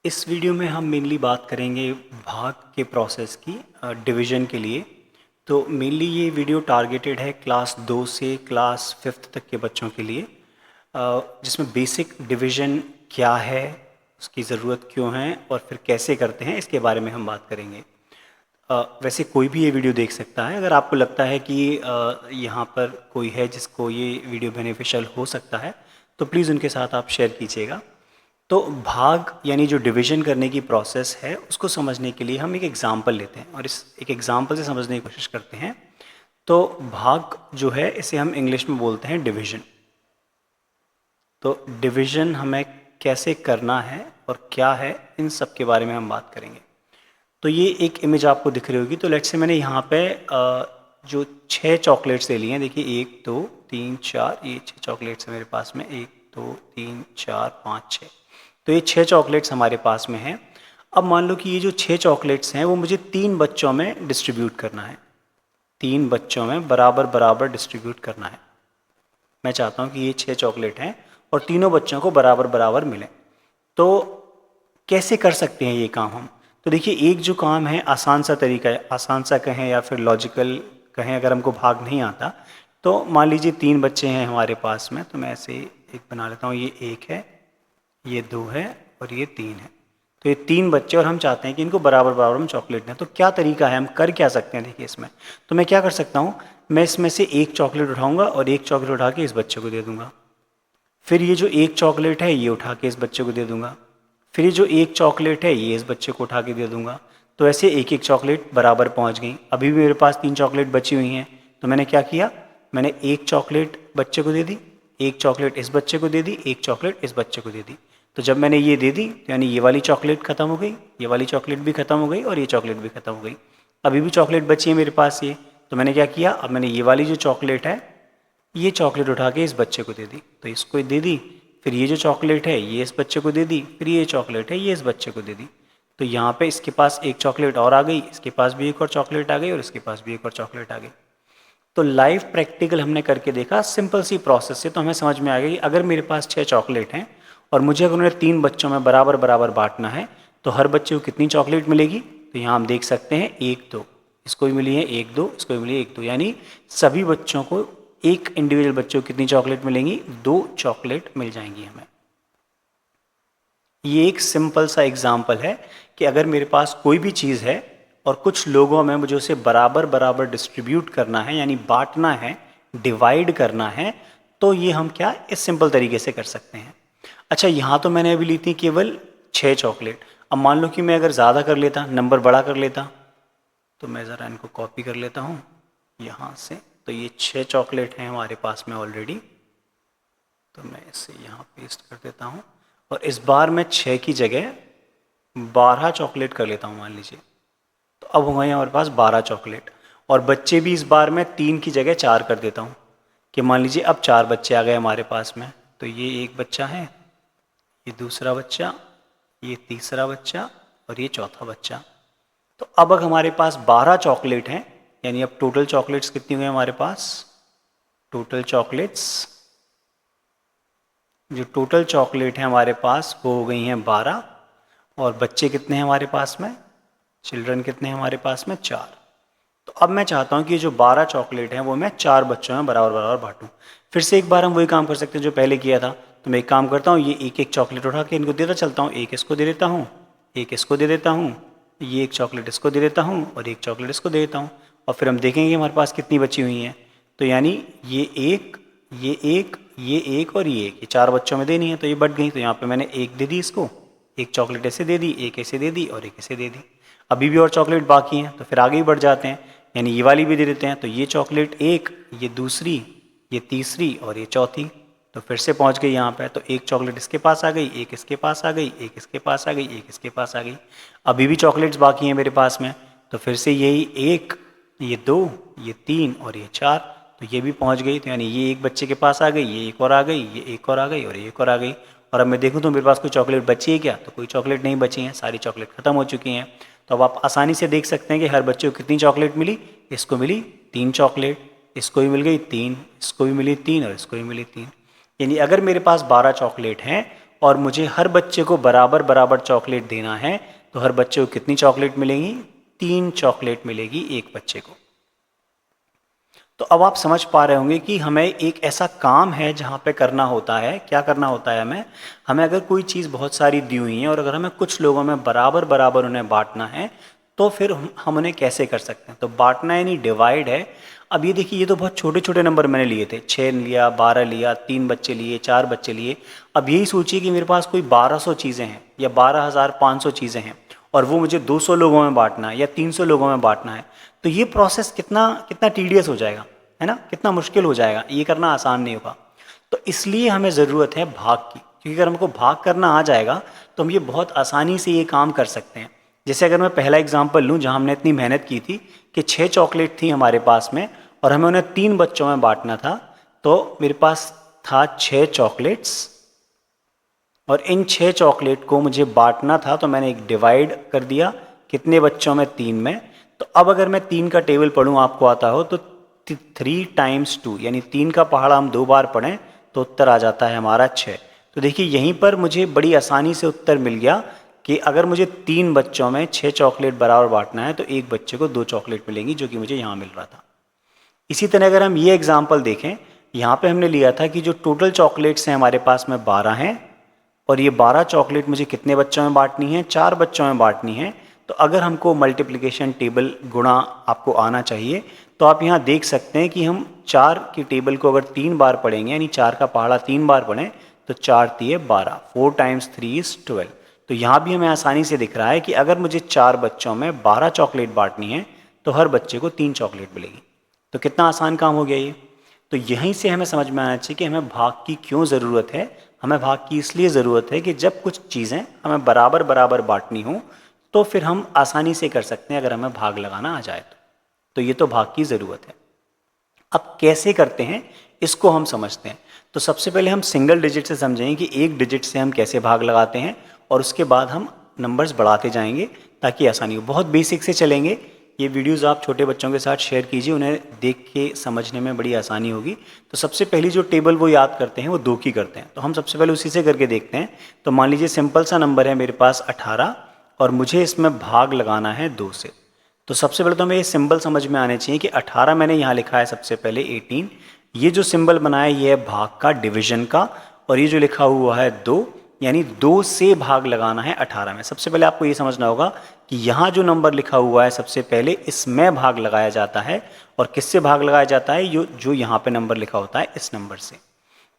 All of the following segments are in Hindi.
इस वीडियो में हम मेनली बात करेंगे भाग के प्रोसेस की डिवीज़न के लिए। तो मेनली ये वीडियो टारगेटेड है क्लास 2 से क्लास 5th तक के बच्चों के लिए, जिसमें बेसिक डिवीज़न क्या है, उसकी ज़रूरत क्यों है और फिर कैसे करते हैं इसके बारे में हम बात करेंगे। वैसे कोई भी ये वीडियो देख सकता है। अगर आपको लगता है कि यहाँ पर कोई है जिसको ये वीडियो बेनिफिशियल हो सकता है तो प्लीज़ उनके साथ आप शेयर कीजिएगा। तो भाग यानी जो डिवीज़न करने की प्रोसेस है उसको समझने के लिए हम एक एग्ज़ाम्पल लेते हैं और इस एक एग्ज़ाम्पल से समझने की कोशिश करते हैं। तो भाग जो है इसे हम इंग्लिश में बोलते हैं डिवीज़न। तो डिवीज़न हमें कैसे करना है और क्या है, इन सब के बारे में हम बात करेंगे। तो ये एक इमेज आपको दिख रही होगी। तो लेट्स से मैंने यहाँ पे जो 6 चॉकलेट्स ले लिए हैं। देखिए 1 2 3 4, ये 6 चॉकलेट्स हैं मेरे पास में। 1 2 3 4 5 6। तो ये 6 चॉकलेट्स हमारे पास में हैं। अब मान लो कि ये जो 6 चॉकलेट्स हैं वो मुझे 3 बच्चों में डिस्ट्रीब्यूट करना है। 3 बच्चों में बराबर बराबर डिस्ट्रीब्यूट करना है। मैं चाहता हूँ कि ये 6 चॉकलेट हैं और तीनों बच्चों को बराबर बराबर मिलें। तो कैसे कर सकते हैं ये काम हम? तो देखिए, एक जो काम है आसान सा तरीका है, आसान सा कहें या फिर लॉजिकल कहें, अगर हमको भाग नहीं आता तो मान लीजिए 3 बच्चे हैं हमारे पास में। तो मैं ऐसे एक बना लेता हूँ, ये 1 है, ये 2 है और ये 3 है। तो ये 3 बच्चे और हम चाहते हैं कि इनको बराबर बराबर हम चॉकलेट दें। तो क्या तरीका है, हम कर क्या सकते हैं? देखिए इसमें तो मैं क्या कर सकता हूँ, मैं इसमें से एक चॉकलेट उठाऊंगा और एक चॉकलेट उठा के इस बच्चे को दे दूंगा। फिर ये जो एक चॉकलेट है ये उठा के इस बच्चे को दे दूंगा। फिर ये जो एक चॉकलेट है ये इस बच्चे को उठा के दे दूंगा। तो ऐसे एक एक चॉकलेट बराबर पहुंच गई। अभी भी मेरे पास 3 चॉकलेट बची हुई हैं। तो मैंने क्या किया, मैंने एक चॉकलेट बच्चे को दे दी, एक चॉकलेट इस बच्चे को दे दी, एक चॉकलेट इस बच्चे को दे दी। तो जब मैंने ये दे दी तो यानी ये वाली चॉकलेट ख़त्म हो गई, ये वाली चॉकलेट भी ख़त्म हो गई और ये चॉकलेट भी ख़त्म हो गई। अभी भी चॉकलेट बची है मेरे पास ये। तो मैंने क्या किया, अब मैंने ये वाली जो चॉकलेट है ये चॉकलेट उठा के इस बच्चे को दे दी, तो इसको दे दी। फिर ये जो चॉकलेट है ये इस बच्चे को दे दी, फिर ये चॉकलेट है ये इस बच्चे को दे दी। तो यहाँ पे इसके पास एक चॉकलेट और आ गई, इसके पास भी एक और चॉकलेट आ गई और इसके पास भी एक और चॉकलेट आ गई। तो लाइव प्रैक्टिकल हमने करके देखा सिंपल सी प्रोसेस से, तो हमें समझ में आ गई अगर मेरे पास 6 चॉकलेट हैं और मुझे अगर उन्हें 3 बच्चों में बराबर बराबर बांटना है तो हर बच्चे को कितनी चॉकलेट मिलेगी। तो यहाँ हम देख सकते हैं 1 2, इसको भी मिली है 1 2, इसको भी मिली 1 2, यानी सभी बच्चों को, एक इंडिविजुअल बच्चों को कितनी चॉकलेट मिलेंगी, 2 चॉकलेट मिल जाएंगी हमें। ये एक सिंपल सा एग्जाम्पल है कि अगर मेरे पास कोई भी चीज़ है और कुछ लोगों में मुझे उसे बराबर बराबर डिस्ट्रीब्यूट करना है, यानी बांटना है, डिवाइड करना है, तो ये हम क्या इस सिंपल तरीके से कर सकते हैं। अच्छा, यहाँ तो मैंने अभी ली थी केवल 6 चॉकलेट। अब मान लो कि मैं अगर ज़्यादा कर लेता, नंबर बड़ा कर लेता, तो मैं ज़रा इनको कॉपी कर लेता हूँ यहाँ से। तो ये 6 चॉकलेट हैं हमारे पास में ऑलरेडी, तो मैं इसे यहाँ पेस्ट कर देता हूँ और इस बार मैं 6 की जगह 12 चॉकलेट कर लेता हूँ मान लीजिए। तो अब हुए हमारे पास 12 चॉकलेट, और बच्चे भी इस बार मैं 3 की जगह 4 कर देता हूँ कि मान लीजिए अब 4 बच्चे आ गए हमारे पास में। तो ये एक बच्चा है, ये दूसरा बच्चा, ये तीसरा बच्चा और ये चौथा बच्चा। तो अब अगर हमारे पास 12 चॉकलेट हैं, यानी अब टोटल चॉकलेट्स कितनी हुई हमारे पास, टोटल चॉकलेट्स, जो टोटल चॉकलेट है हमारे पास वो हो गई हैं 12। और बच्चे कितने हैं हमारे पास में, चिल्ड्रन कितने हैं हमारे पास में, 4। तो अब मैं चाहता हूँ कि जो 12 चॉकलेट हैं वो मैं 4 बच्चों में बराबर बराबर बांटूँ। फिर से एक बार हम वही काम कर सकते हैं जो पहले किया था। तो मैं एक काम करता हूँ, ये एक एक चॉकलेट उठा के इनको देता चलता हूँ। एक इसको दे देता हूँ, एक इसको दे देता हूँ, ये एक चॉकलेट इसको दे देता हूँ और एक चॉकलेट इसको दे देता हूँ। और फिर हम देखेंगे हमारे पास कितनी बची हुई हैं। तो यानी ये एक, ये एक, ये एक और ये एक, ये 4 बच्चों में देनी है, तो ये बढ़ गई। तो यहाँ पे मैंने एक दे दी इसको, एक चॉकलेट ऐसे दे दी, एक ऐसे दे दी और एक ऐसे दे दी। अभी भी और चॉकलेट बाकी हैं, तो फिर आगे ही बढ़ जाते हैं, यानी ये वाली भी दे देते हैं। तो ये चॉकलेट एक, ये दूसरी, ये तीसरी और ये चौथी। तो फिर से पहुंच गई यहाँ पे। तो एक चॉकलेट इसके पास आ गई, एक इसके पास आ गई, एक इसके पास आ गई, एक इसके पास आ गई। अभी भी चॉकलेट्स बाकी हैं मेरे पास में। तो फिर से यही एक, ये 2, ये 3 और ये 4। तो ये भी पहुंच गई। तो यानी ये एक बच्चे के पास आ गई, ये एक और आ गई, ये एक और आ गई और ये एक और आ गई। और अब मैं देखूँ तो मेरे पास कोई चॉकलेट बची है क्या, तो कोई चॉकलेट नहीं बची है, सारी चॉकलेट ख़त्म हो चुकी हैं। तो अब आप आसानी से देख सकते हैं कि हर बच्चे को कितनी चॉकलेट मिली। इसको मिली 3 चॉकलेट, इसको भी मिल गई 3, इसको भी मिली 3 और इसको भी मिली 3। यानी अगर मेरे पास 12 चॉकलेट हैं और मुझे हर बच्चे को बराबर बराबर चॉकलेट देना है, तो हर बच्चे को कितनी चॉकलेट मिलेंगी? 3 चॉकलेट मिलेगी एक बच्चे को। तो अब आप समझ पा रहे होंगे कि हमें एक ऐसा काम है जहाँ पे करना होता है। क्या करना होता है हमें? हमें अगर कोई चीज़ बहुत सारी दी हुई है और अगर हमें कुछ लोगों में बराबर बराबर उन्हें बांटना है, तो फिर हम उन्हें कैसे कर सकते हैं? तो बांटना यानी डिवाइड है। अब ये देखिए, ये तो बहुत छोटे छोटे नंबर मैंने लिए थे, 6 लिया, 12 लिया, 3 बच्चे लिए, 4 बच्चे लिए। अब यही सोचिए कि मेरे पास कोई 1200 चीज़ें हैं या 12,500 चीज़ें हैं और वो मुझे 200 लोगों में बांटना है या 300 लोगों में बांटना है, तो ये प्रोसेस कितना कितना टीडियस हो जाएगा, है ना? कितना मुश्किल हो जाएगा, ये करना आसान नहीं होगा। तो इसलिए हमें ज़रूरत है भाग की, क्योंकि अगर हमको भाग करना आ जाएगा तो हम ये बहुत आसानी से ये काम कर सकते हैं। जैसे अगर मैं पहला एग्जांपल लूँ जहाँ हमने इतनी मेहनत की थी कि 6 चॉकलेट थी हमारे पास में और हमें उन्हें 3 बच्चों में बांटना था, तो मेरे पास था 6 चॉकलेट्स और इन 6 चॉकलेट को मुझे बांटना था, तो मैंने एक डिवाइड कर दिया। कितने बच्चों में? 3 में। तो अब अगर मैं 3 का टेबल पढ़ूँ, आपको आता हो, तो 3 टाइम्स 2 यानी 3 का पहाड़ा हम 2 बार पढ़ें तो उत्तर आ जाता है हमारा 6। तो देखिए यहीं पर मुझे बड़ी आसानी से उत्तर मिल गया कि अगर मुझे 3 बच्चों में 6 चॉकलेट बराबर बांटना है तो एक बच्चे को 2 चॉकलेट मिलेंगी, जो कि मुझे यहाँ मिल रहा था। इसी तरह अगर हम ये एग्जाम्पल देखें, यहाँ पे हमने लिया था कि जो टोटल चॉकलेट्स हैं हमारे पास में 12 हैं और ये 12 चॉकलेट मुझे कितने बच्चों में बांटनी है? 4 बच्चों में बांटनी है। तो अगर हमको मल्टीप्लिकेशन टेबल गुणा आपको आना चाहिए, तो आप यहाँ देख सकते हैं कि हम 4 की टेबल को अगर 3 बार पढ़ेंगे, यानी 4 का पहाड़ा 3 बार पढ़ें, तो 4 तिये 12, 4 टाइम्स 3 इज 12। तो यहाँ भी हमें आसानी से दिख रहा है कि अगर मुझे 4 बच्चों में 12 चॉकलेट बांटनी है तो हर बच्चे को 3 चॉकलेट मिलेगी। तो कितना आसान काम हो गया ये। तो यहीं से हमें समझ में आना चाहिए कि हमें भाग की क्यों ज़रूरत है। हमें भाग की इसलिए ज़रूरत है कि जब कुछ चीज़ें हमें बराबर बराबर बांटनी हो तो फिर हम आसानी से कर सकते हैं, अगर हमें भाग लगाना आ जाए तो ये तो भाग की ज़रूरत है। अब कैसे करते हैं इसको हम समझते हैं। तो सबसे पहले हम सिंगल डिजिट से समझेंगे कि एक डिजिट से हम कैसे भाग लगाते हैं और उसके बाद हम नंबर्स बढ़ाते जाएंगे ताकि आसानी हो। बहुत बेसिक से चलेंगे। ये वीडियोस आप छोटे बच्चों के साथ शेयर कीजिए, उन्हें देख के समझने में बड़ी आसानी होगी। तो सबसे पहली जो टेबल वो याद करते हैं वो 2 की करते हैं, तो हम सबसे पहले उसी से करके देखते हैं। तो मान लीजिए सिंपल सा नंबर है मेरे पास 18 और मुझे इसमें भाग लगाना है 2 से। तो सबसे पहले तो हमें ये सिंबल समझ में आने चाहिए कि 18 मैंने यहाँ लिखा है सबसे पहले 18। ये जो सिंबल बना है ये है भाग का, डिवीजन का, और ये जो लिखा हुआ है 2, यानी 2 से भाग लगाना है 18 में। सबसे पहले आपको ये समझना होगा कि यहाँ जो नंबर लिखा हुआ है सबसे पहले इसमें भाग लगाया जाता है, और किससे भाग लगाया जाता है? जो यहाँ पे नंबर लिखा होता है इस नंबर से।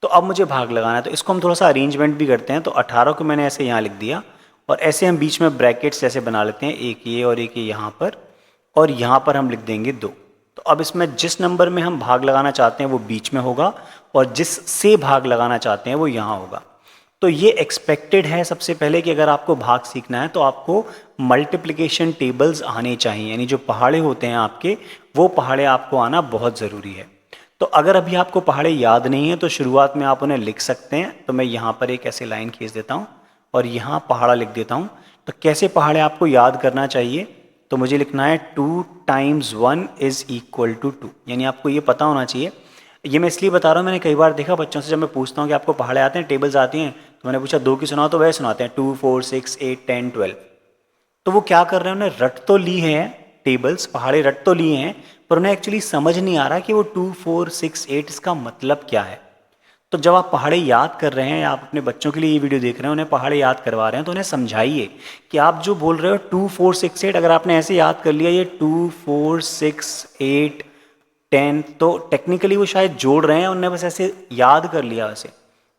तो अब मुझे भाग लगाना है, तो इसको हम थोड़ा सा अरेंजमेंट भी करते हैं। तो 18 को मैंने ऐसे यहाँ लिख दिया और ऐसे हम बीच में ब्रैकेट्स जैसे बना लेते हैं, एक ये और एक ये यहाँ पर, और यहाँ पर हम लिख देंगे 2। तो अब इसमें जिस नंबर में हम भाग लगाना चाहते हैं वो बीच में होगा और जिस से भाग लगाना चाहते हैं वो यहाँ होगा। तो ये एक्सपेक्टेड है सबसे पहले कि अगर आपको भाग सीखना है तो आपको मल्टीप्लिकेशन टेबल्स आने चाहिए, यानी जो पहाड़े होते हैं आपके, वो पहाड़े आपको आना बहुत ज़रूरी है। तो अगर अभी आपको पहाड़े याद नहीं है तो शुरुआत में आप उन्हें लिख सकते हैं। तो मैं यहाँ पर एक ऐसे लाइन खींच देता हूँ और यहाँ पहाड़ा लिख देता हूँ। तो कैसे पहाड़े आपको याद करना चाहिए? तो मुझे लिखना है 2 टाइम्स 1 इज़ इक्वल टू 2, यानी आपको ये पता होना चाहिए। ये मैं इसलिए बता रहा हूँ, मैंने कई बार देखा बच्चों से, जब मैं पूछता हूँ कि आपको पहाड़े आते हैं, टेबल्स आती हैं, तो मैंने पूछा 2 की सुनाओ, तो वह सुनाते हैं 2, 4, 6, 8, 10, 12। तो वो क्या कर रहे हैं? उन्हें रट तो ली है टेबल्स, पहाड़े रट तो लिए हैं, पर उन्हें एक्चुअली समझ नहीं आ रहा कि वो 2, 4, 6, 8 इसका मतलब क्या है। तो जब आप पहाड़े याद कर रहे हैं, आप अपने बच्चों के लिए ये वीडियो देख रहे हैं, उन्हें पहाड़े याद करवा रहे हैं, तो उन्हें समझाइए कि आप जो बोल रहे हो 2, 4, 6, 8, अगर आपने ऐसे याद कर लिया ये 2, 4, 6, 8, 10, तो टेक्निकली वो शायद जोड़ रहे हैं, उन्हें बस ऐसे याद कर लिया वैसे।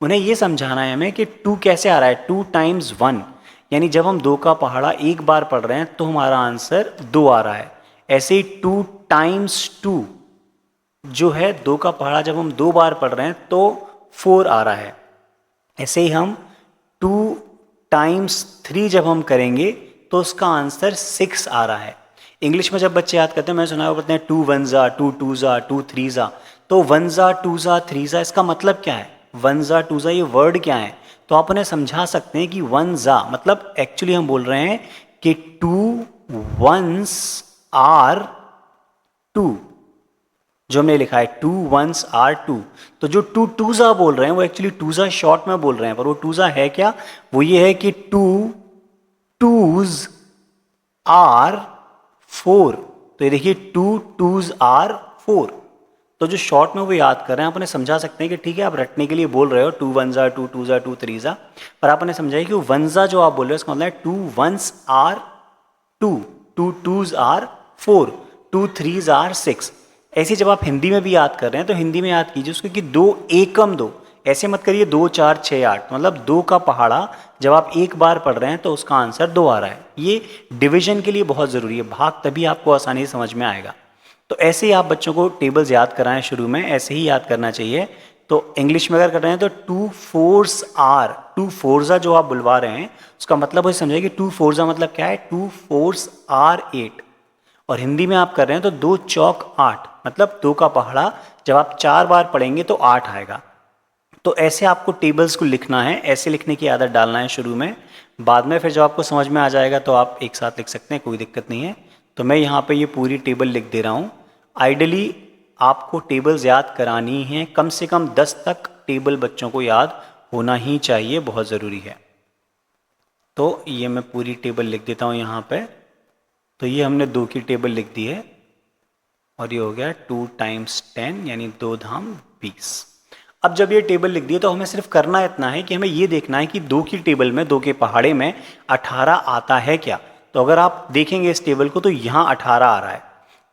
उन्हें ये समझाना है हमें कि 2 कैसे आ रहा है, 2 टाइम्स 1, यानी जब हम 2 का पहाड़ा एक बार पढ़ रहे हैं तो हमारा आंसर 2 आ रहा है। ऐसे ही 2 टाइम्स 2 जो है 2 का पहाड़ा जब हम 2 बार पढ़ रहे हैं तो 4 आ रहा है। ऐसे ही हम 2 टाइम्स 3 जब हम करेंगे तो उसका आंसर 6 आ रहा है। इंग्लिश में जब बच्चे याद करते हैं, मैंने सुना है वो कहते हैं 2 1 जा, 2 2 जा, 2 3 जा। तो 1 जा, 2 जा, 3 जा इसका मतलब क्या है? 1 जा 2 जा ये वर्ड क्या है? तो आप उन्हें समझा सकते हैं कि 1 जा मतलब एक्चुअली हम बोल रहे हैं कि 2 1s आर 2, जो हमने लिखा है 2 1s are 2, तो जो 2 2s बोल रहे हैं वो एक्चुअली 2s शॉर्ट में बोल रहे हैं, पर वो 2s है क्या, वो ये है कि 2 2s are 4। तो ये देखिए 2 2s are 4। तो जो शॉर्ट में वो याद कर रहे हैं, आप उन्हें समझा सकते हैं कि ठीक है आप रटने के लिए बोल रहे हो 2 1s are 2 2s are 2 3s are, पर आप उन्हें समझाइए कि 1s जो आप बोल रहे हो इसका मतलब है 2 1s are 2 2 2s are 4 2 3s are 6। ऐसे जब आप हिंदी में भी याद कर रहे हैं तो हिंदी में याद कीजिए उसको कि 2 एकम 2, ऐसे मत करिए 2 4 6 8, मतलब 2 का पहाड़ा जब आप एक बार पढ़ रहे हैं तो उसका आंसर 2 आ रहा है। ये डिवीजन के लिए बहुत ज़रूरी है, भाग तभी आपको आसानी से समझ में आएगा। तो ऐसे ही आप बच्चों को टेबल्स याद कराएं, शुरू में ऐसे ही याद करना चाहिए। तो इंग्लिश में अगर कर रहे हैं तो 2 4s are 2 4s जो आप बुलवा रहे हैं उसका मतलब वो समझिए कि 2 4s मतलब क्या है, 2 4s are 8। और हिंदी में आप कर रहे हैं तो 2 चौक 8, मतलब 2 का पहाड़ा जब आप 4 बार पढ़ेंगे तो 8 आएगा। तो ऐसे आपको टेबल्स को लिखना है, ऐसे लिखने की आदत डालना है शुरू में, बाद में फिर जब आपको समझ में आ जाएगा तो आप एक साथ लिख सकते हैं, कोई दिक्कत नहीं है। तो मैं यहाँ पे ये पूरी टेबल लिख दे रहा हूँ। आइडली आपको टेबल्स याद करानी है, कम से कम 10 तक टेबल बच्चों को याद होना ही चाहिए, बहुत ज़रूरी है। तो ये मैं पूरी टेबल लिख देता हूँ यहाँ पे। तो ये हमने 2 की टेबल लिख दी है और ये हो गया 2 टाइम्स 10 यानी 2 धाम 20। अब जब ये टेबल लिख दी है तो हमें सिर्फ करना इतना है कि हमें ये देखना है कि 2 की टेबल में, 2 के पहाड़े में 18 आता है क्या। तो अगर आप देखेंगे इस टेबल को तो यहाँ 18 आ रहा है।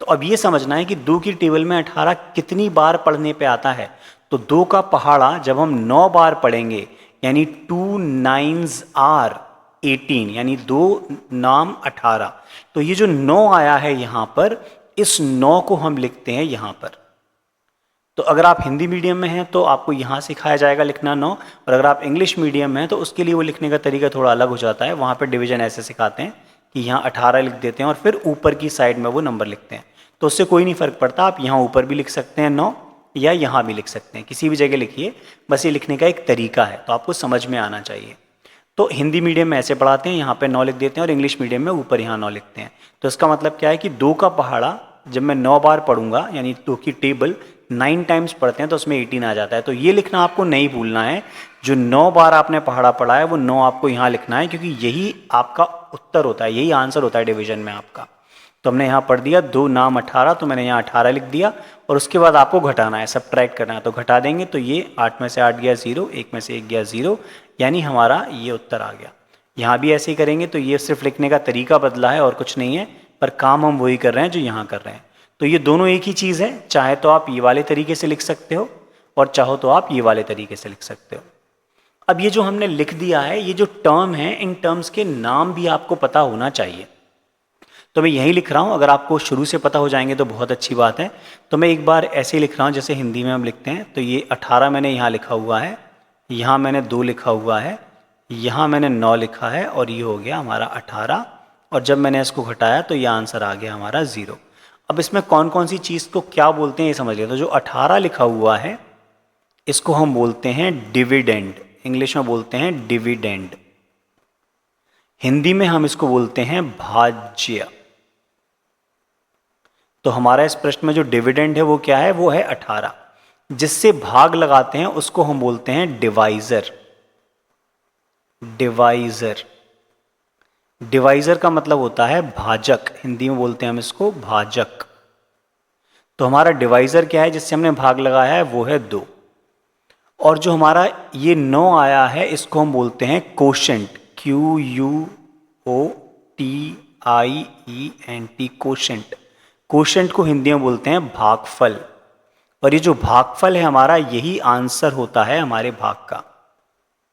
तो अब ये समझना है कि 2 की टेबल में 18 कितनी बार पढ़ने पे आता है। तो 2 का पहाड़ा जब हम 9 बार पढ़ेंगे यानी 2 9s are 18 यानी 2 नाम 18। तो ये जो 9 आया है यहाँ पर, इस 9 को हम लिखते हैं यहाँ पर। तो अगर आप हिंदी मीडियम में हैं तो आपको यहाँ सिखाया जाएगा लिखना 9, और अगर आप इंग्लिश मीडियम में हैं तो उसके लिए वो लिखने का तरीका थोड़ा अलग हो जाता है। वहाँ पर डिवीजन ऐसे सिखाते हैं कि यहाँ 18 लिख देते हैं और फिर ऊपर की साइड में वो नंबर लिखते हैं। तो उससे कोई नहीं फ़र्क पड़ता, आप यहाँ ऊपर भी लिख सकते हैं 9 या यहाँ भी लिख सकते हैं, किसी भी जगह लिखिए, बस ये लिखने का एक तरीका है, तो आपको समझ में आना चाहिए। तो हिंदी मीडियम में ऐसे पढ़ाते हैं, यहाँ पे 9 लिख देते हैं, और इंग्लिश मीडियम में ऊपर यहाँ 9 लिखते हैं। तो इसका मतलब क्या है कि 2 का पहाड़ा जब मैं 9 बार पढ़ूंगा यानी 2 की टेबल 9 टाइम्स पढ़ते हैं तो उसमें 18 आ जाता है। तो ये लिखना आपको नहीं भूलना है, जो 9 बार आपने पहाड़ा पढ़ा है वो 9 आपको यहाँ लिखना है, क्योंकि यही आपका उत्तर होता है, यही आंसर होता है डिवीजन में आपका। तो हमने यहाँ पढ़ दिया 2 नाम 18, तो मैंने यहाँ 18 लिख दिया, और उसके बाद आपको घटाना है, सब्ट्रैक्ट करना है। तो घटा देंगे तो ये 8 में से 8 गया 0, 1 में से 1 गया 0, यानी हमारा ये उत्तर आ गया। यहाँ भी ऐसे ही करेंगे, तो ये सिर्फ लिखने का तरीका बदला है और कुछ नहीं है, पर काम हम वही कर रहे हैं जो यहाँ कर रहे हैं। तो ये दोनों एक ही चीज़ है, चाहे तो आप ये वाले तरीके से लिख सकते हो और चाहो तो आप ये वाले तरीके से लिख सकते हो। अब ये जो हमने लिख दिया है, ये जो टर्म है, इन टर्म्स के नाम भी आपको पता होना चाहिए। तो मैं यही लिख रहा हूँ, अगर आपको शुरू से पता हो जाएंगे तो बहुत अच्छी बात है। तो मैं एक बार ऐसे ही लिख रहा हूँ जैसे हिंदी में हम लिखते हैं। तो ये 18 मैंने यहाँ लिखा हुआ है, यहाँ मैंने 2 लिखा हुआ है, यहाँ मैंने 9 लिखा है, और ये हो गया हमारा 18। और जब मैंने इसको घटाया तो ये आंसर आ गया हमारा 0। अब इसमें कौन कौन सी चीज़ को क्या बोलते हैं ये समझ लिया। तो जो 18 लिखा हुआ है इसको हम बोलते हैं डिविडेंड, इंग्लिश में बोलते हैं डिविडेंड, हिंदी में हम इसको बोलते हैं भाज्य। तो हमारा इस प्रश्न में जो डिविडेंड है वो क्या है, वो है 18। जिससे भाग लगाते हैं उसको हम बोलते हैं डिवाइजर। डिवाइजर, डिवाइजर का मतलब होता है भाजक, हिंदी में बोलते हैं हम इसको भाजक। तो हमारा डिवाइजर क्या है जिससे हमने भाग लगाया है, वो है 2। और जो हमारा ये 9 आया है इसको हम बोलते हैं कोशेंट, QUOTIENT, कोशेंट। कोशेंट को हिंदी में बोलते हैं भागफल। और ये जो भागफल है हमारा, यही आंसर होता है हमारे भाग का।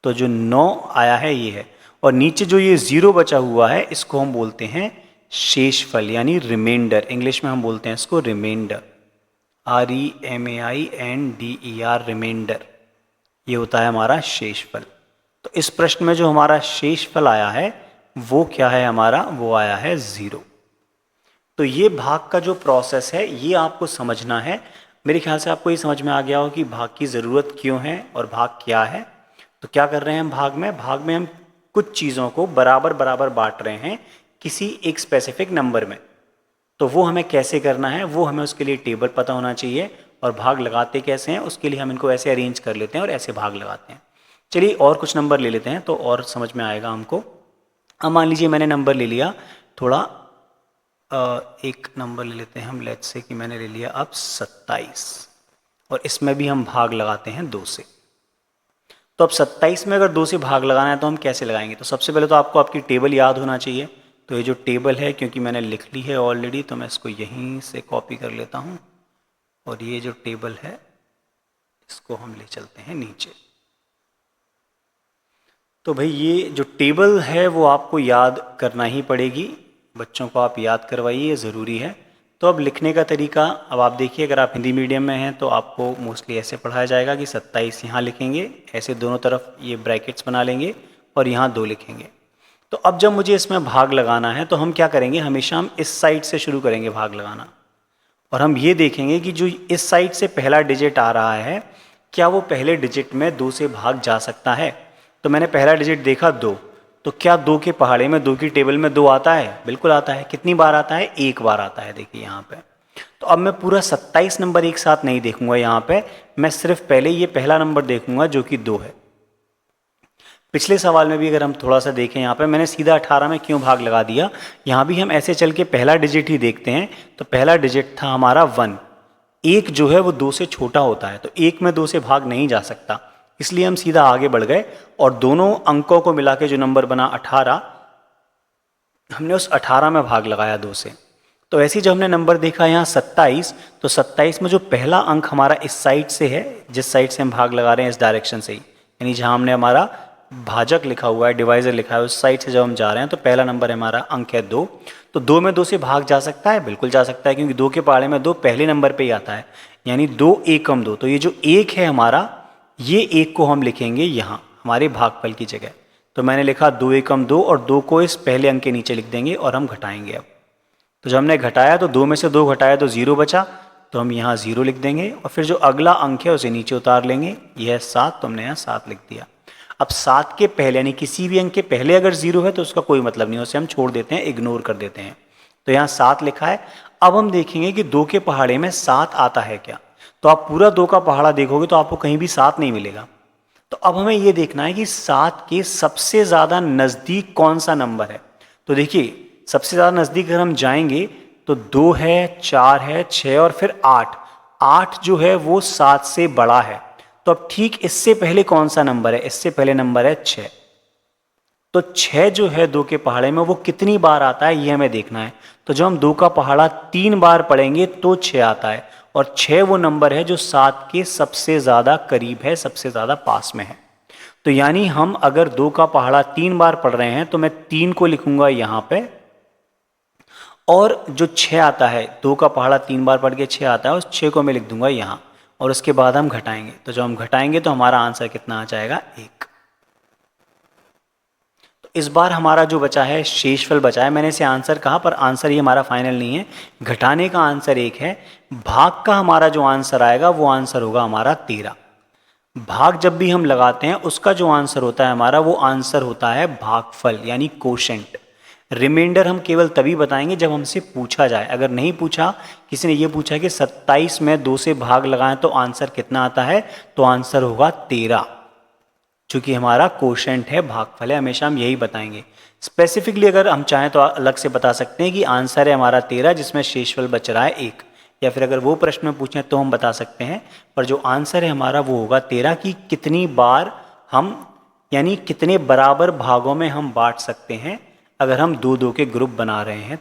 तो जो 9 आया है ये है, और नीचे जो ये 0 बचा हुआ है इसको हम बोलते हैं शेषफल यानी रिमाइंडर, इंग्लिश में हम बोलते हैं इसको रिमाइंडर, REMAINDER, रिमाइंडर। ये होता है हमारा शेषफल। तो इस प्रश्न में जो हमारा शेषफल आया है वो क्या है हमारा, वो आया है 0। तो ये भाग का जो प्रोसेस है ये आपको समझना है। मेरे ख्याल से आपको ये समझ में आ गया हो कि भाग की ज़रूरत क्यों है और भाग क्या है। तो क्या कर रहे हैं हम भाग में हम कुछ चीज़ों को बराबर बराबर बांट रहे हैं किसी एक स्पेसिफिक नंबर में। तो वो हमें कैसे करना है, वो हमें उसके लिए टेबल पता होना चाहिए, और भाग लगाते कैसे हैं उसके लिए हम इनको ऐसे अरेंज कर लेते हैं और ऐसे भाग लगाते हैं। चलिए और कुछ नंबर ले लेते हैं तो और समझ में आएगा हमको। अब मान लीजिए मैंने नंबर ले लिया थोड़ा, एक नंबर ले लेते हैं हम, लेट्स से कि मैंने ले लिया अब 27, और इसमें भी हम भाग लगाते हैं 2 से। तो अब 27 में अगर 2 से भाग लगाना है तो हम कैसे लगाएंगे? तो सबसे पहले तो आपको आपकी टेबल याद होना चाहिए। तो ये जो टेबल है, क्योंकि मैंने लिख ली है ऑलरेडी, तो मैं इसको यहीं से कॉपी कर लेता हूँ, और ये जो टेबल है इसको हम ले चलते हैं नीचे। तो भाई ये जो टेबल है वो आपको याद करना ही पड़ेगी, बच्चों को आप याद करवाइए, ये ज़रूरी है। तो अब लिखने का तरीका, अब आप देखिए अगर आप हिंदी मीडियम में हैं तो आपको मोस्टली ऐसे पढ़ाया जाएगा कि 27 यहाँ लिखेंगे, ऐसे दोनों तरफ ये ब्रैकेट्स बना लेंगे और यहाँ 2 लिखेंगे। तो अब जब मुझे इसमें भाग लगाना है तो हम क्या करेंगे, हमेशा हम इस साइड से शुरू करेंगे भाग लगाना, और हम ये देखेंगे कि जो इस साइड से पहला डिजिट आ रहा है क्या वो पहले डिजिट में 2 से भाग जा सकता है। तो मैंने पहला डिजिट देखा 2, तो क्या 2 के पहाड़े में 2 की टेबल में 2 आता है? बिल्कुल आता है। कितनी बार आता है? 1 बार आता है, देखिए यहाँ पे। तो अब मैं पूरा 27 नंबर एक साथ नहीं देखूंगा यहाँ पे, मैं सिर्फ पहले ये पहला नंबर देखूंगा जो कि 2 है। पिछले सवाल में भी अगर हम थोड़ा सा देखें, यहाँ पे मैंने सीधा 18 में क्यों भाग लगा दिया, यहाँ भी हम ऐसे चल के पहला डिजिट ही देखते हैं। तो पहला डिजिट था हमारा 1, 1 जो है वो 2 से छोटा होता है, तो 1 में 2 से भाग नहीं जा सकता, इसलिए हम सीधा आगे बढ़ गए और दोनों अंकों को मिला के जो नंबर बना 18, हमने उस 18 में भाग लगाया 2 से। तो ऐसे जब हमने नंबर देखा यहाँ 27, तो 27 में जो पहला अंक हमारा इस साइड से है, जिस साइड से हम भाग लगा रहे हैं इस डायरेक्शन से ही, यानी जहाँ हमने हमारा भाजक लिखा हुआ है, डिवाइजर लिखा है, उस साइड से जब हम जा रहे हैं तो पहला नंबर हमारा अंक है 2। तो 2 में 2 से भाग जा सकता है? बिल्कुल जा सकता है, क्योंकि 2 के पहाड़े में 2 पहले नंबर पे ही आता है, यानी 2 एकम 2। तो ये जो 1 है हमारा, ये 1 को हम लिखेंगे यहाँ हमारे भागफल की जगह। तो मैंने लिखा 2 एकम 2, और 2 को इस पहले अंक के नीचे लिख देंगे और हम घटाएंगे। अब तो जब हमने घटाया तो 2 में से 2 घटाया तो 0 बचा, तो हम यहाँ 0 लिख देंगे, और फिर जो अगला अंक है उसे नीचे उतार लेंगे। यह है 7, तो हमने यहाँ 7 लिख दिया। अब 7 के पहले, यानी किसी भी अंक के पहले अगर 0 है तो उसका कोई मतलब नहीं, उसे हम छोड़ देते हैं, इग्नोर कर देते हैं। तो यहाँ 7 लिखा है। अब हम देखेंगे कि 2 के पहाड़े में 7 आता है क्या। तो आप पूरा 2 का पहाड़ा देखोगे तो आपको कहीं भी 7 नहीं मिलेगा। तो अब हमें ये देखना है कि 7 के सबसे ज़्यादा नज़दीक कौन सा नंबर है। तो देखिए सबसे ज़्यादा नज़दीक अगर हम जाएंगे तो 2 है, 4 है, 6 और फिर 8। 8 जो है वो 7 से बड़ा है। तो अब ठीक इससे पहले कौन सा नंबर है? इससे पहले नंबर है 6। तो 6 जो है 2 के पहाड़े में वो कितनी बार आता है ये हमें देखना है। तो जब हम 2 का पहाड़ा 3 बार पढ़ेंगे तो 6 आता है, और 6 वो नंबर है जो 7 के सबसे ज़्यादा करीब है, सबसे ज़्यादा पास में है। तो यानी हम अगर 2 का पहाड़ा 3 बार पढ़ रहे हैं तो मैं 3 को लिखूंगा यहाँ पे, और जो 6 आता है, 2 का पहाड़ा 3 बार पढ़ के 6 आता है, उस 6 को मैं लिख दूंगा यहाँ, और उसके बाद हम घटाएंगे। तो जब हम घटाएंगे तो हमारा आंसर कितना आ जाएगा? 1। तो इस बार हमारा जो बचा है शेषफल बचा है, मैंने इसे आंसर कहा पर आंसर ये हमारा फाइनल नहीं है। घटाने का आंसर 1 है, भाग का हमारा जो आंसर आएगा वो आंसर होगा हमारा 13। भाग जब भी हम लगाते हैं उसका जो आंसर होता है हमारा, वो आंसर होता है भागफल यानी कोशेंट। रिमाइंडर हम केवल तभी बताएंगे जब हमसे पूछा जाए। अगर नहीं पूछा, किसी ने ये पूछा कि 27 में 2 से भाग लगाएं तो आंसर कितना आता है, तो आंसर होगा 13, चूंकि हमारा कोशेंट है, भागफल है, हमेशा हम यही बताएंगे। स्पेसिफिकली अगर हम चाहें तो अलग से बता सकते हैं कि आंसर है हमारा 13 जिसमें शेषफल बच रहा है 1, या फिर अगर वो प्रश्न में पूछें तो हम बता सकते हैं, पर जो आंसर है हमारा वो होगा 13 की कितनी बार हम, यानी कितने बराबर भागों में हम बांट सकते हैं अगर हम 2-2 के ग्रुप बना रहे हैं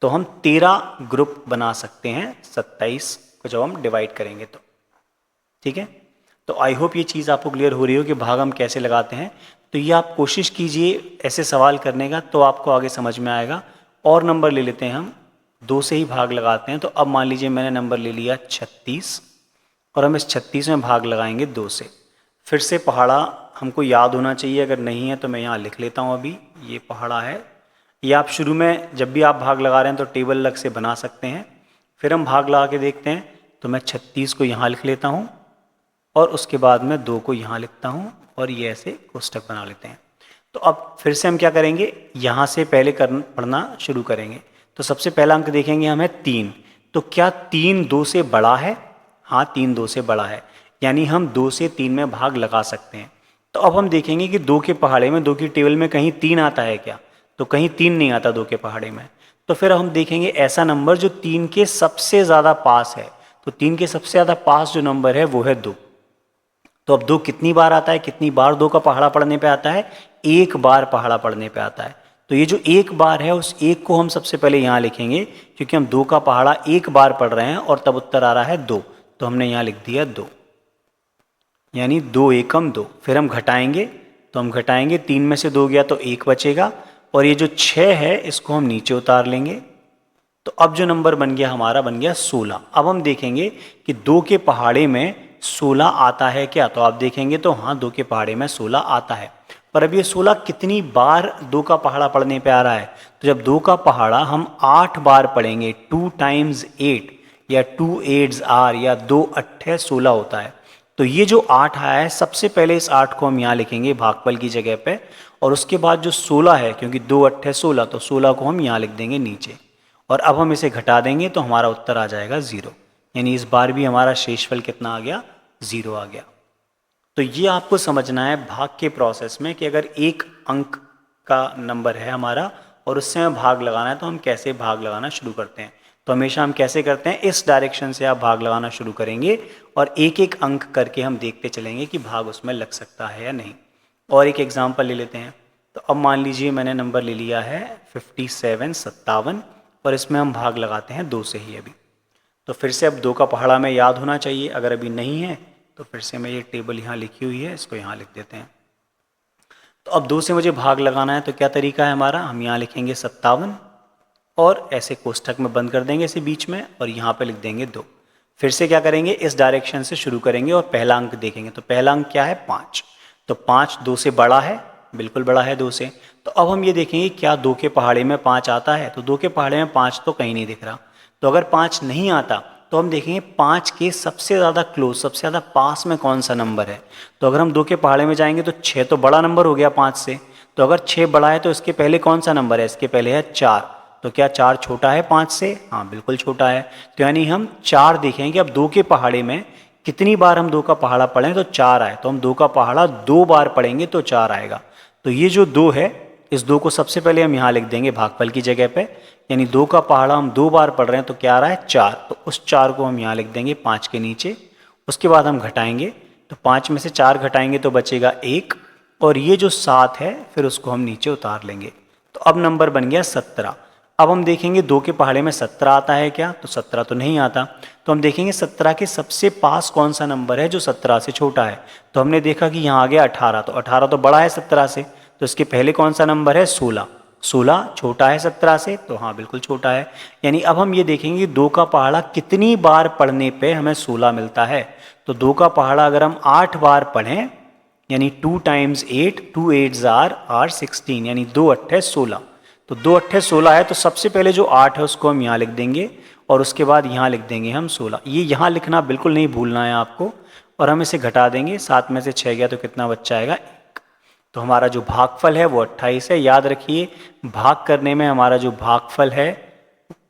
तो हम 13 ग्रुप बना सकते हैं 27 को जब हम डिवाइड करेंगे तो। ठीक है, तो आई होप ये चीज़ आपको क्लियर हो रही हो कि भाग हम कैसे लगाते हैं। तो ये आप कोशिश कीजिए ऐसे सवाल करने का, तो आपको आगे समझ में आएगा। और नंबर ले लेते हैं हम, 2 से ही भाग लगाते हैं। तो अब मान लीजिए मैंने नंबर ले लिया 36, और हम इस 36 में भाग लगाएंगे 2 से। फिर से पहाड़ा हमको याद होना चाहिए, अगर नहीं है तो मैं यहाँ लिख लेता हूँ। अभी ये पहाड़ा है, ये आप शुरू में जब भी आप भाग लगा रहे हैं तो टेबल अलग से बना सकते हैं। फिर हम भाग लगा के देखते हैं, तो मैं 36 को यहाँ लिख लेता हूँ, और उसके बाद में 2 को यहाँ लिखता हूँ, और ये ऐसे कोष्ठक बना लेते हैं। तो अब फिर से हम क्या करेंगे, यहाँ से पहले पढ़ना शुरू करेंगे। तो सबसे पहला अंक देखेंगे हमें 3। तो क्या 3 2 से बड़ा है? हाँ, 3 2 से बड़ा है, यानी हम 2 से 3 में भाग लगा सकते हैं। तो अब हम देखेंगे कि 2 के पहाड़े में, 2 की टेबल में कहीं 3 आता है क्या? तो कहीं 3 नहीं आता 2 के पहाड़े में। तो फिर हम देखेंगे ऐसा नंबर जो 3 के सबसे ज़्यादा पास है। तो 3 के सबसे ज़्यादा पास जो नंबर है वो है 2। तो अब 2 कितनी बार आता है, कितनी बार 2 का पहाड़ा पढ़ने पे आता है? एक बार पहाड़ा पढ़ने पे आता है। तो ये जो एक बार है उस एक को हम सबसे पहले यहाँ लिखेंगे, क्योंकि हम 2 का पहाड़ा एक बार पढ़ रहे हैं और तब उत्तर आ रहा है 2। तो हमने यहाँ लिख दिया 2, यानी 2 एकम 2। फिर हम घटाएंगे, तो हम घटाएंगे 3 में से 2 गया तो 1 बचेगा, और ये जो 6 है इसको हम नीचे उतार लेंगे। तो अब जो नंबर बन गया हमारा, बन गया 16। अब हम देखेंगे कि 2 के पहाड़े में 16 आता है क्या? तो आप देखेंगे तो हाँ, 2 के पहाड़े में 16 आता है। पर अब ये 16 कितनी बार 2 का पहाड़ा पढ़ने पे आ रहा है? तो जब 2 का पहाड़ा हम 8 बार पढ़ेंगे, 2 टाइम्स 8 या 2 8s आर या 2 8 16 होता है। तो ये जो 8 आया है, सबसे पहले इस 8 को हम यहाँ लिखेंगे भागफल की जगह पे, और उसके बाद जो 16 है, क्योंकि 2 8 16, तो 16 को हम यहाँ लिख देंगे नीचे। और अब हम इसे घटा देंगे तो हमारा उत्तर आ जाएगा 0, यानी इस बार भी हमारा शेषफल कितना आ गया? 0 आ गया। तो ये आपको समझना है भाग के प्रोसेस में कि अगर एक अंक का नंबर है हमारा और उससे हमें भाग लगाना है तो हम कैसे भाग लगाना शुरू करते हैं। तो हमेशा हम कैसे करते हैं, इस डायरेक्शन से आप भाग लगाना शुरू करेंगे और एक एक अंक करके हम देखते चलेंगे कि भाग उसमें लग सकता है या नहीं। और एक एग्जाम्पल ले लेते हैं। तो अब मान लीजिए मैंने नंबर ले लिया है 57 57, और इसमें हम भाग लगाते हैं 2 से ही अभी। तो फिर से अब 2 का पहाड़ा हमें याद होना चाहिए, अगर अभी नहीं है तो फिर से मैं ये टेबल यहाँ लिखी हुई है, इसको यहाँ लिख देते हैं। तो अब 2 से मुझे भाग लगाना है, तो क्या तरीका है हमारा, हम यहाँ लिखेंगे 57 और ऐसे कोष्ठक में बंद कर देंगे इसे बीच में, और यहाँ पे लिख देंगे 2। फिर से क्या करेंगे, इस डायरेक्शन से शुरू करेंगे और पहला अंक देखेंगे। तो पहला अंक क्या है? 5। तो 5 2 से बड़ा है, बिल्कुल बड़ा है 2 से। तो अब हम ये देखेंगे क्या 2 के पहाड़े में 5 आता है? तो 2 के पहाड़े में 5 तो कहीं नहीं दिख रहा। तो अगर 5 नहीं आता तो हम देखेंगे 5 के सबसे ज़्यादा क्लोज, सबसे ज़्यादा पास में कौन सा नंबर है। तो अगर हम 2 के पहाड़े में जाएंगे तो 6 तो बड़ा नंबर हो गया 5 से। तो अगर 6 बड़ा है तो इसके पहले कौन सा नंबर है? इसके पहले है 4। तो क्या 4 छोटा है 5 से? हाँ, बिल्कुल छोटा है। तो यानी हम 4 देखेंगे। अब 2 के पहाड़े में कितनी बार हम 2 का पहाड़ा पढ़ें तो 4 आए, तो हम 2 का पहाड़ा 2 बार पढ़ेंगे तो 4 आएगा। तो ये जो 2 है, इस 2 को सबसे पहले हम यहाँ लिख देंगे भागफल की जगह पे, यानी 2 का पहाड़ा हम 2 बार पढ़ रहे हैं तो क्या आ रहा है? 4। तो उस 4 को हम यहाँ लिख देंगे 5 के नीचे। उसके बाद हम घटाएंगे, तो 5 में से 4 घटाएंगे तो बचेगा 1, और ये जो 7 है फिर उसको हम नीचे उतार लेंगे। तो अब नंबर बन गया 17। अब हम देखेंगे 2 के पहाड़े में 17 आता है क्या? तो 17 तो नहीं आता। तो हम देखेंगे 17 के सबसे पास कौन सा नंबर है जो 17 से छोटा है। तो हमने देखा कि यहाँ आ गया 18। तो 18 तो बड़ा है 17 से, तो इसके पहले कौन सा नंबर है? 16। 16 छोटा है 17 से, तो हाँ बिल्कुल छोटा है। यानी अब हम ये देखेंगे 2 का पहाड़ा कितनी बार पढ़ने पे हमें 16 मिलता है। तो 2 का पहाड़ा अगर हम 8 बार पढ़ें, यानी 2 टाइम्स 8, 2 8s आर 16, यानी 2 8 16। तो 2 8 16 है, तो सबसे पहले जो 8 है उसको हम यहाँ लिख देंगे और उसके बाद यहाँ लिख देंगे हम 16। ये यहाँ लिखना बिल्कुल नहीं भूलना है आपको। और हम इसे घटा देंगे, 7 में से 6 गया तो कितना बच्चा आएगा? 1। तो हमारा जो भागफल है वो 28 है। याद रखिए, भाग करने में हमारा जो भागफल है,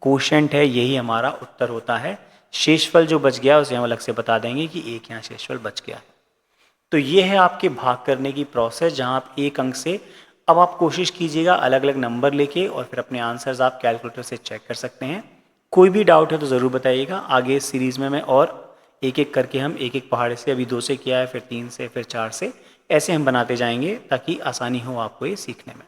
कोशेंट है, यही हमारा उत्तर होता है। शेषफल जो बच गया उसे हम अलग से बता देंगे कि एक यहाँ शेषफल बच गया है। तो ये है आपके भाग करने की प्रोसेस, जहाँ आप एक अंक से, अब आप कोशिश कीजिएगा अलग अलग नंबर लेके और फिर अपने आंसर्स आप कैलकुलेटर से चेक कर सकते हैं। कोई भी डाउट है तो ज़रूर बताइएगा। आगे इस सीरीज़ में मैं और एक एक करके हम एक एक पहाड़े से, अभी 2 से किया है, फिर 3 से, फिर 4 से, ऐसे हम बनाते जाएंगे ताकि आसानी हो आपको ये सीखने में।